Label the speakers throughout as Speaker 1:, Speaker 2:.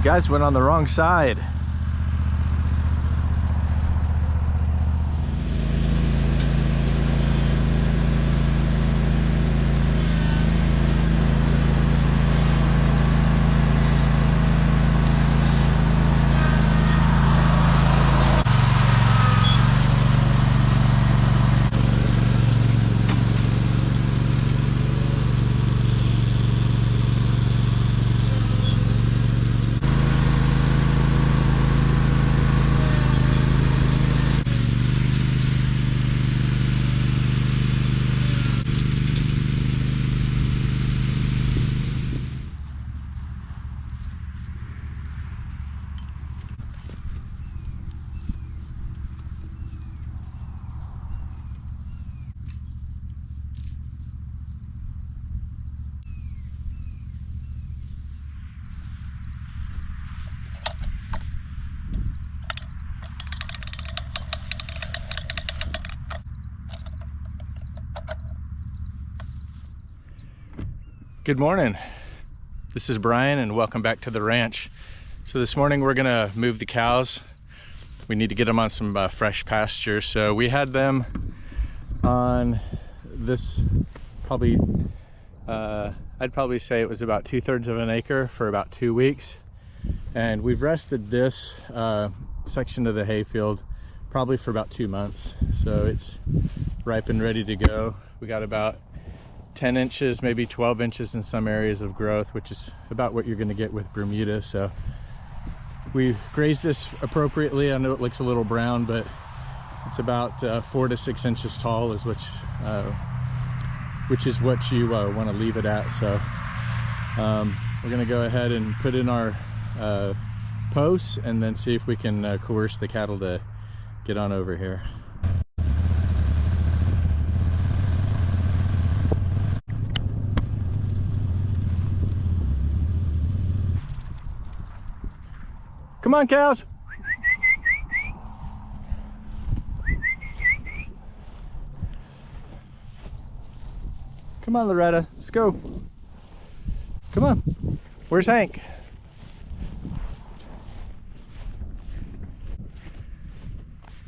Speaker 1: guys went on the wrong side. Good morning. This is Brian and welcome back to the ranch. So this morning we're gonna move the cows. We need to get them on some fresh pasture. So we had them on this probably, I'd probably say it was about 2/3 of an acre for about 2 weeks. And we've rested this section of the hayfield probably for about 2 months. So it's ripe and ready to go. We got about 10 inches, maybe 12 inches in some areas of growth, which is about what you're going to get with Bermuda. So we grazed this appropriately. I know it looks a little brown, but it's about 4 to 6 inches tall is which is what you want to leave it at. So we're going to go ahead and put in our posts and then see if we can coerce the cattle to get on over here. Come on, cows. Come on, Loretta, let's go. Come on. Where's Hank?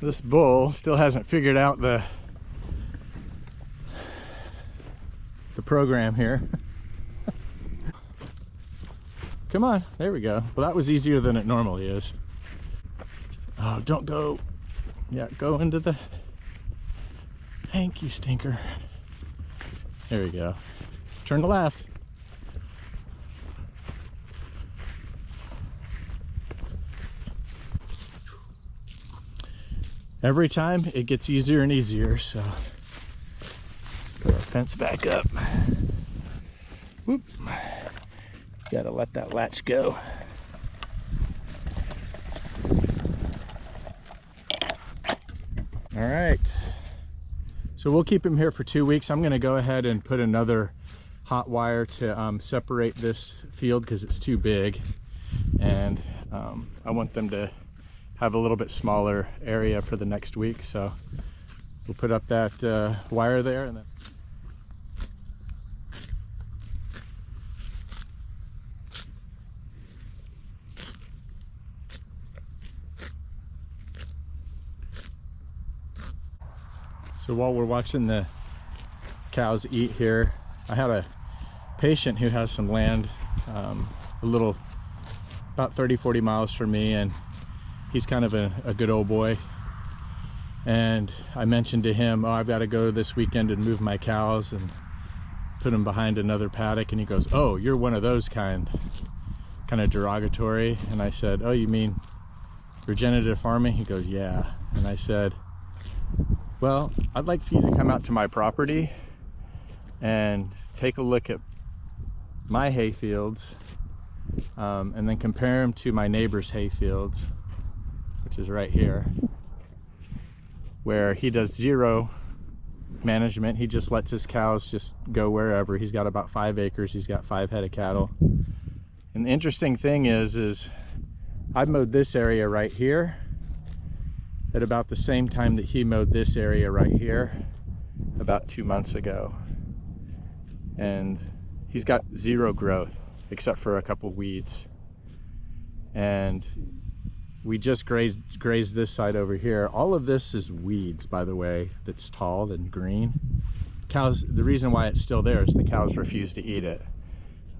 Speaker 1: This bull still hasn't figured out the program here. Come on, there we go. Well, that was easier than it normally is. Oh, don't go. Yeah, go into the Hank, you stinker. There we go. Turn to left. Every time it gets easier and easier, so put our fence back up. Whoop. Gotta let that latch go. All right, so we'll keep him here for 2 weeks. I'm gonna go ahead and put another hot wire to separate this field because it's too big, and I want them to have a little bit smaller area for the next week. So we'll put up that wire there, and then so while we're watching the cows eat here, I had a patient who has some land a little, about 30-40 miles from me, and he's kind of a good old boy. And I mentioned to him, oh, I've got to go this weekend and move my cows and put them behind another paddock. And he goes, oh, you're one of those kind of derogatory. And I said, oh, you mean regenerative farming? He goes, yeah. And I said, well, I'd like for you to come out to my property and take a look at my hay fields, and then compare them to my neighbor's hay fields, which is right here, where he does zero management. He just lets his cows just go wherever. He's got about 5 acres. He's got 5 head of cattle. And the interesting thing is I mowed this area right here at about the same time that he mowed this area right here about 2 months ago. And he's got zero growth except for a couple weeds. and we just grazed this side over here. All of this is weeds, by the way, that's tall and green. Cows, the reason why it's still there is the cows refuse to eat it.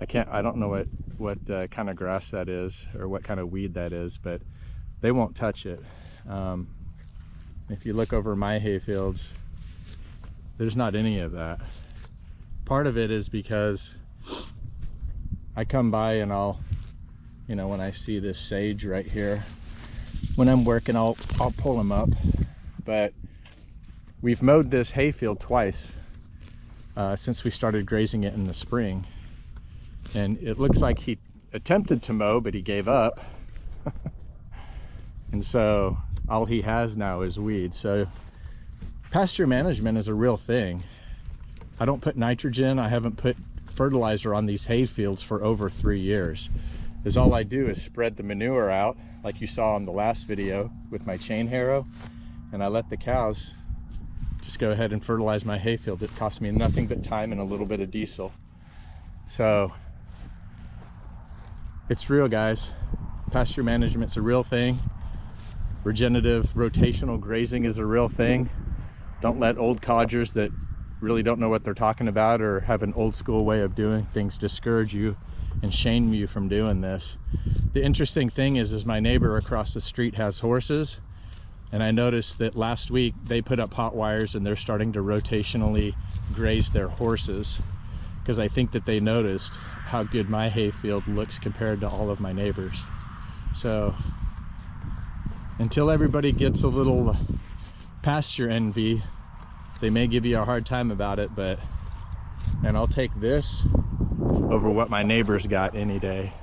Speaker 1: I don't know what kind of grass that is or what kind of weed that is, but they won't touch it. If you look over my hay fields, there's not any of that. Part of it is because I come by and I'll, you know, when I see this sage right here, when I'm working, I'll pull them up. But we've mowed this hay field twice since we started grazing it in the spring. And it looks like he attempted to mow, but he gave up. And so all he has now is weeds. So pasture management is a real thing. I don't put nitrogen. I haven't put fertilizer on these hay fields for over 3 years. All I do is spread the manure out, like you saw in the last video with my chain harrow, and I let the cows just go ahead and fertilize my hay field. It costs me nothing but time and a little bit of diesel. So it's real, guys. Pasture management's a real thing. Regenerative, rotational grazing is a real thing. Don't let old codgers that really don't know what they're talking about or have an old school way of doing things discourage you and shame you from doing this. The interesting thing is my neighbor across the street has horses, and I noticed that last week they put up hot wires and they're starting to rotationally graze their horses, because I think that they noticed how good my hay field looks compared to all of my neighbors. So until everybody gets a little pasture envy, they may give you a hard time about it, and I'll take this over what my neighbors got any day.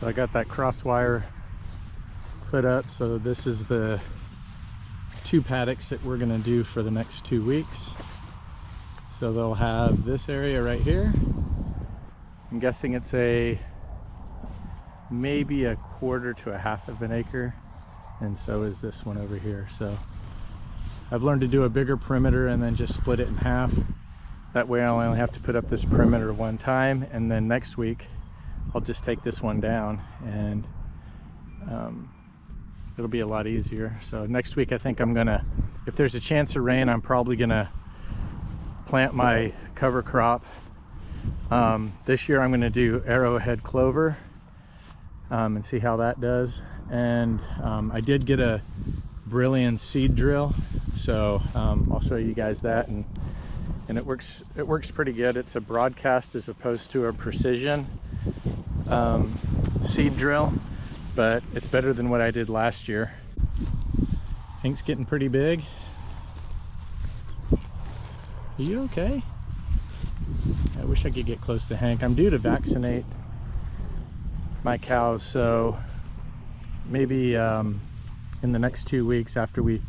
Speaker 1: So I got that cross wire put up. So this is the 2 paddocks that we're gonna do for the next 2 weeks. So they'll have this area right here. I'm guessing it's maybe a 1/4 to a 1/2 of an acre. And so is this one over here. So I've learned to do a bigger perimeter and then just split it in half. That way I'll only have to put up this perimeter one time, and then next week I'll just take this one down, and it'll be a lot easier. So next week I think I'm gonna, if there's a chance of rain, I'm probably gonna plant my cover crop. This year I'm gonna do arrowhead clover and see how that does. And I did get a Brilliant seed drill, so I'll show you guys that, and it works pretty good. It's a broadcast as opposed to a precision seed drill, but it's better than what I did last year. Hank's getting pretty big. Are you okay? I wish I could get close to Hank. I'm due to vaccinate my cows, so maybe in the next 2 weeks after we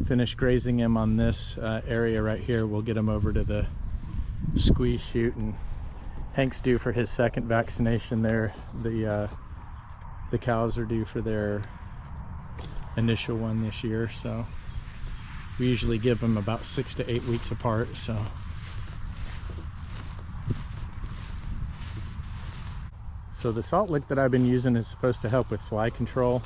Speaker 1: finish grazing him on this area right here, we'll get him over to the squeeze chute, and Hank's due for his second vaccination there. The cows are due for their initial one this year, so we usually give them about 6 to 8 weeks apart. So the salt lick that I've been using is supposed to help with fly control.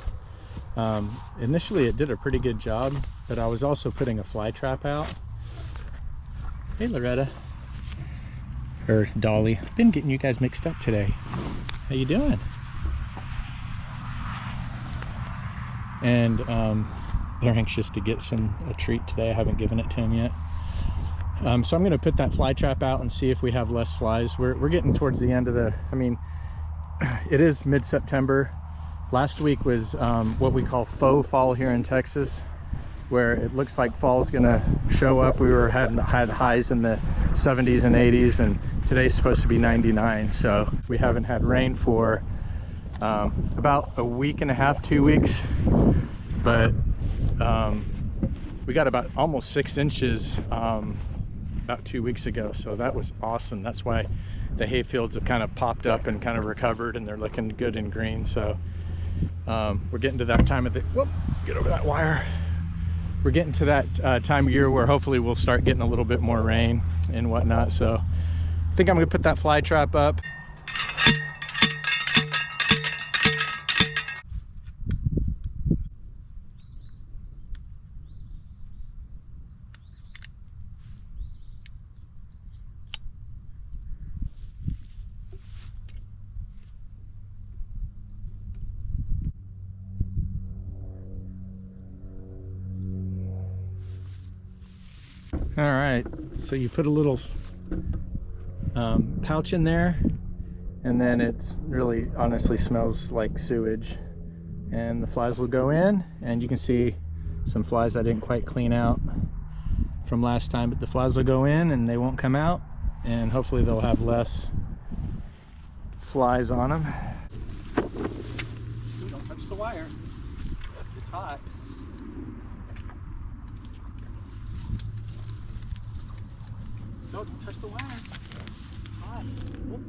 Speaker 1: Initially it did a pretty good job, but I was also putting a fly trap out. Hey Loretta, or Dolly, I've been getting you guys mixed up today. How you doing? And they're anxious to get a treat today. I haven't given it to him yet. So I'm going to put that fly trap out and see if we have less flies. We're getting towards the end of the, I mean, it is mid-September. Last week was what we call faux fall here in Texas, where it looks like fall's going to show up. We had highs in the 70s and 80s, and today's supposed to be 99. So we haven't had rain for about a week and a half, 2 weeks, but we got about almost 6 inches about 2 weeks ago, so that was awesome. That's why the hay fields have kind of popped up and kind of recovered, and they're looking good and green. So we're getting to that time of the, whoop, get over that wire. We're getting to that time of year where hopefully we'll start getting a little bit more rain and whatnot. So I think I'm gonna put that fly trap up. All right, so you put a little pouch in there, and then it's really honestly smells like sewage, and the flies will go in, and you can see some flies I didn't quite clean out from last time, but the flies will go in and they won't come out, and hopefully they'll have less flies on them. Don't touch the wire, it's hot. No, don't touch the wire. It's hot. Whoop.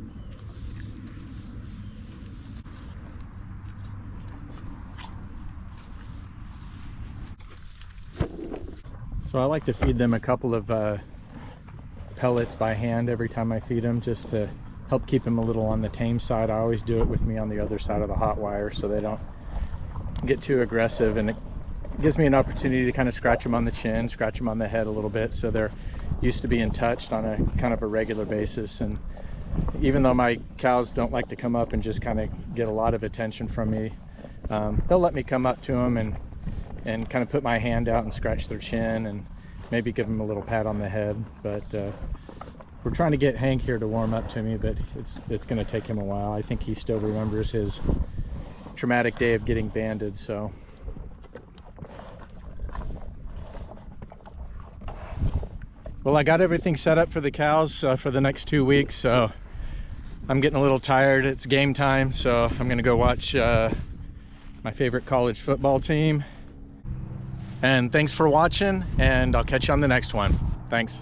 Speaker 1: So I like to feed them a couple of pellets by hand every time I feed them, just to help keep them a little on the tame side. I always do it with me on the other side of the hot wire so they don't get too aggressive, and it gives me an opportunity to kind of scratch them on the chin, scratch them on the head a little bit, so they're used to being touched on a kind of a regular basis. And even though my cows don't like to come up and just kind of get a lot of attention from me, they'll let me come up to them and kind of put my hand out and scratch their chin and maybe give them a little pat on the head. But we're trying to get Hank here to warm up to me, but it's going to take him a while. I think he still remembers his traumatic day of getting banded. So well, I got everything set up for the cows for the next 2 weeks, so I'm getting a little tired. It's game time, so I'm gonna go watch my favorite college football team. And thanks for watching, and I'll catch you on the next one. Thanks.